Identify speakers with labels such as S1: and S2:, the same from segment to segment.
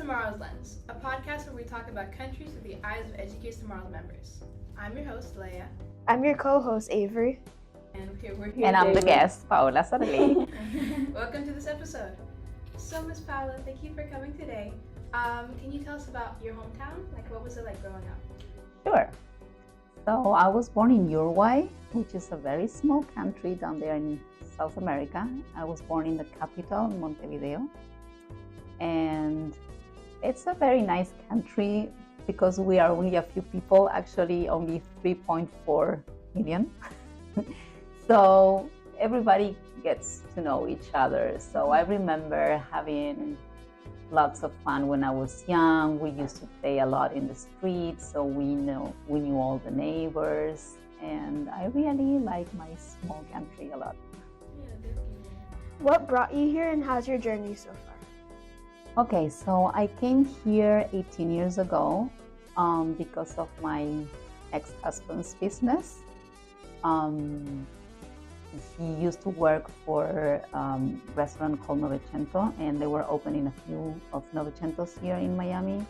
S1: Tomorrow's Lens, a podcast where we talk about countries through the eyes of Educate Tomorrow's members. I'm your host, Leia.
S2: I'm your co-host, Avery.
S1: And we're here
S3: And I'm
S1: today
S3: the guest, Paola.
S1: Welcome to this episode. So, Miss Paola, thank you for coming today. Can you tell us about your hometown? What was it like growing up?
S3: Sure. So I was born in Uruguay, which is a very small country down there in South America. I was born in the capital, Montevideo. And it's a very nice country because we are only a few people, actually only 3.4 million. So everybody gets to know each other. So I remember having lots of fun when I was young. We used to play a lot in the streets, so we knew all the neighbors, and I really like my small country a lot.
S2: What brought you here and how's your journey so far?
S3: Okay, so I came here 18 years ago because of my ex-husband's business. He used to work for a restaurant called Novecento, and they were opening a few of Novecentos here in Miami.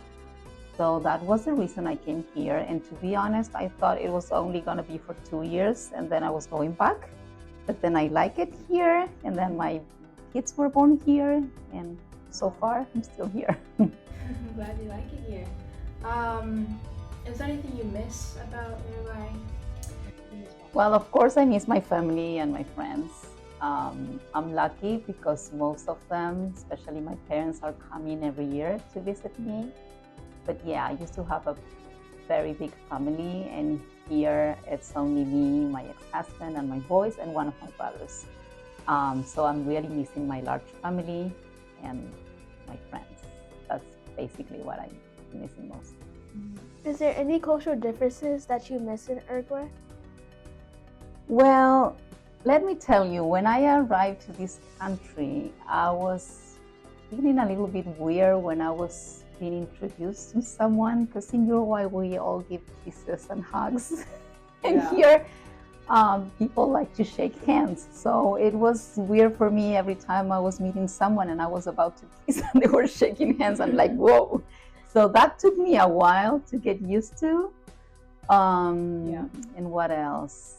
S3: So that was the reason I came here. And to be honest, I thought it was only going to be for 2 years, and then I was going back. But then I like it here, and then my kids were born here, and so far I'm still here.
S1: I'm glad you like it here. Is there anything you miss about Uruguay?
S3: Well, of course, I miss my family and my friends. I'm lucky because most of them, especially my parents, are coming every year to visit me. But yeah, I used to have a very big family, and here it's only me, my ex-husband, and my boys, and one of my brothers. So I'm really missing my large family and my friends. That's basically what I'm missing most.
S2: Is there any cultural differences that you miss in Uruguay?
S3: Well, let me tell you, when I arrived to this country, I was feeling a little bit weird when I was being introduced to someone, because in Uruguay we all give kisses and hugs. And here, people like to shake hands. So it was weird for me every time I was meeting someone and I was about to kiss and they were shaking hands. I'm like, whoa. So that took me a while to get used to. And what else?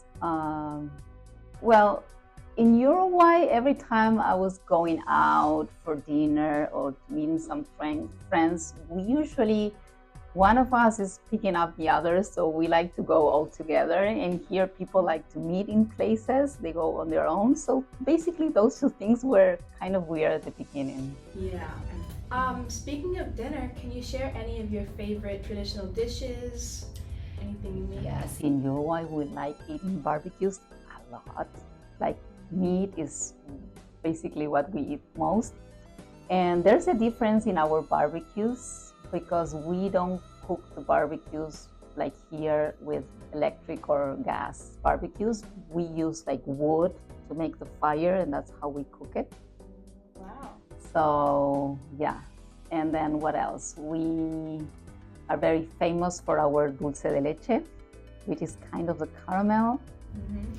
S3: Well, in Uruguay, every time I was going out for dinner or meeting some friends, we usually, one of us is picking up the other, so we like to go all together. And here people like to meet in places, they go on their own. So basically those two things were kind of weird at the beginning.
S1: Yeah. Speaking of dinner, can you share any of your favorite traditional dishes? Anything you make?
S3: Yes, in Uruguay we like eating barbecues a lot. Like meat is basically what we eat most. And there's a difference in our barbecues because we don't cook the barbecues like here with electric or gas barbecues. We use like wood to make the fire, and that's how we cook it.
S1: Wow.
S3: So yeah. And then what else? We are very famous for our dulce de leche, which is kind of the caramel.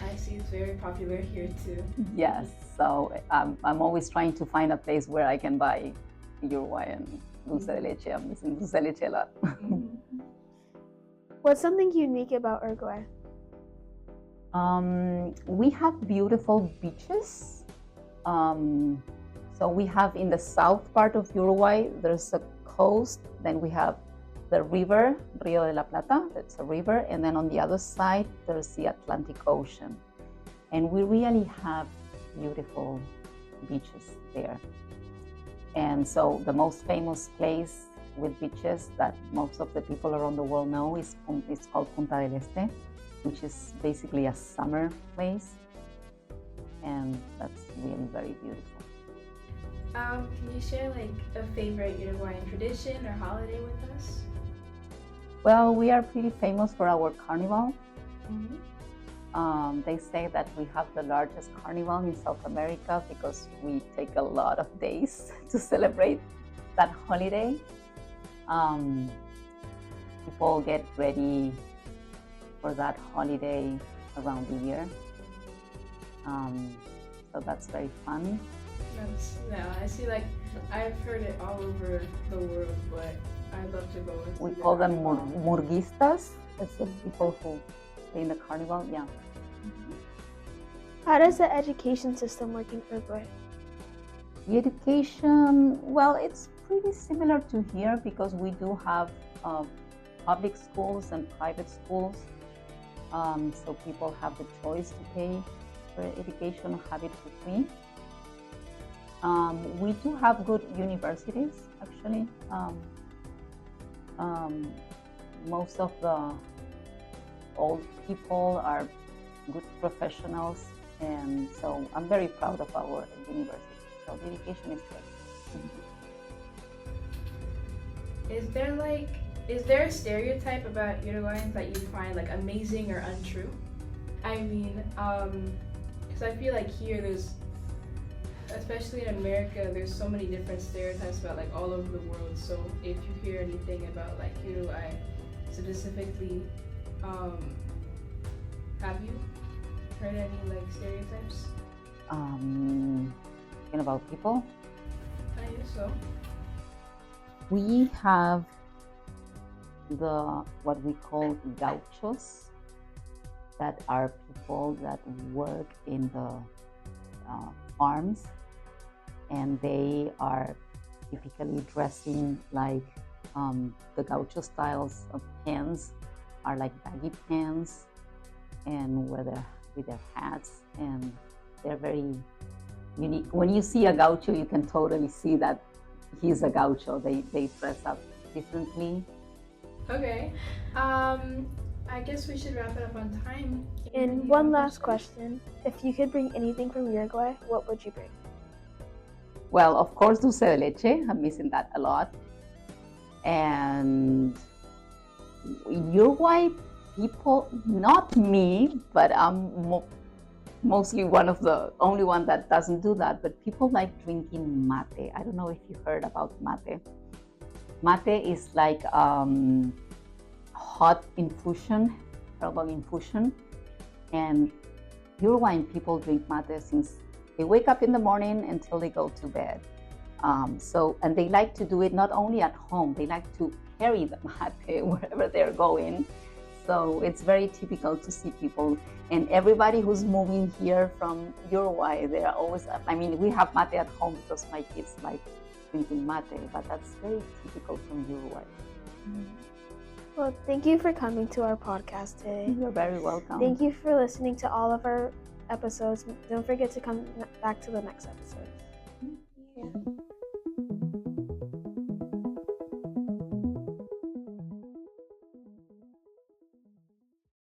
S1: I see it's very popular here too.
S3: Yes, so I'm always trying to find a place where I can buy Uruguayan dulce de leche. I'm missing dulce de leche a lot.
S2: What's something unique about Uruguay?
S3: We have beautiful beaches. So we have in the south part of Uruguay, there's a coast, then we have the river, Rio de la Plata, that's a river, and then on the other side, there's the Atlantic Ocean. And we really have beautiful beaches there. And so the most famous place with beaches that most of the people around the world know is called Punta del Este, which is basically a summer place. And that's really very beautiful.
S1: Can you share a favorite Uruguayan tradition or holiday with us?
S3: Well, we are pretty famous for our carnival. They say that we have the largest carnival in South America because we take a lot of days to celebrate that holiday. People get ready for that holiday around the year. So that's very fun.
S1: I see like I've heard it all over the world, but I'd love to go and see
S3: We
S1: the
S3: call them
S1: carnival.
S3: murguistas. That's the people who play in the carnival. Yeah.
S2: How does the education system work in Uruguay?
S3: The education, well, it's pretty similar to here because we do have public schools and private schools. So people have the choice to pay for education or have it for free. We do have good universities, actually. Most of the old people are good professionals, and so I'm very proud of our university. So the education is good.
S1: Is there a stereotype about Uruguayans that you find like amazing or untrue? I mean, because I feel like here there's, especially in America, there's so many different stereotypes about like all over the world. So if you hear anything about like Uruguay specifically, have you heard any like stereotypes?
S3: Talking about people,
S1: I guess so.
S3: we have what we call gauchos, that are people that work in the farms, and they are typically dressing like the gaucho styles of pants are like baggy pants, and with their hats, and they're very unique. When you see a gaucho, you can totally see that he's a gaucho. They dress up differently.
S1: Okay. I guess we should wrap it up on time.
S2: And one last question. If you could bring anything from Uruguay, what would you bring?
S3: Well, of course, dulce de leche. I'm missing that a lot. And Uruguay people, not me, but I'm mostly one of the only one that doesn't do that. But people like drinking mate. I don't know if you heard about mate. Mate is like hot infusion, herbal infusion, and Uruguayan people drink mate since they wake up in the morning until they go to bed. And they like to do it not only at home, they like to carry the mate wherever they're going. So it's very typical to see people, and everybody who's moving here from Uruguay, they are always, I mean, we have mate at home because my kids like drinking mate, but that's very typical from Uruguay.
S2: Well, thank you for coming to our podcast today.
S3: You're very welcome.
S2: Thank you for listening to all of our episodes. Don't forget to come back to the next episode.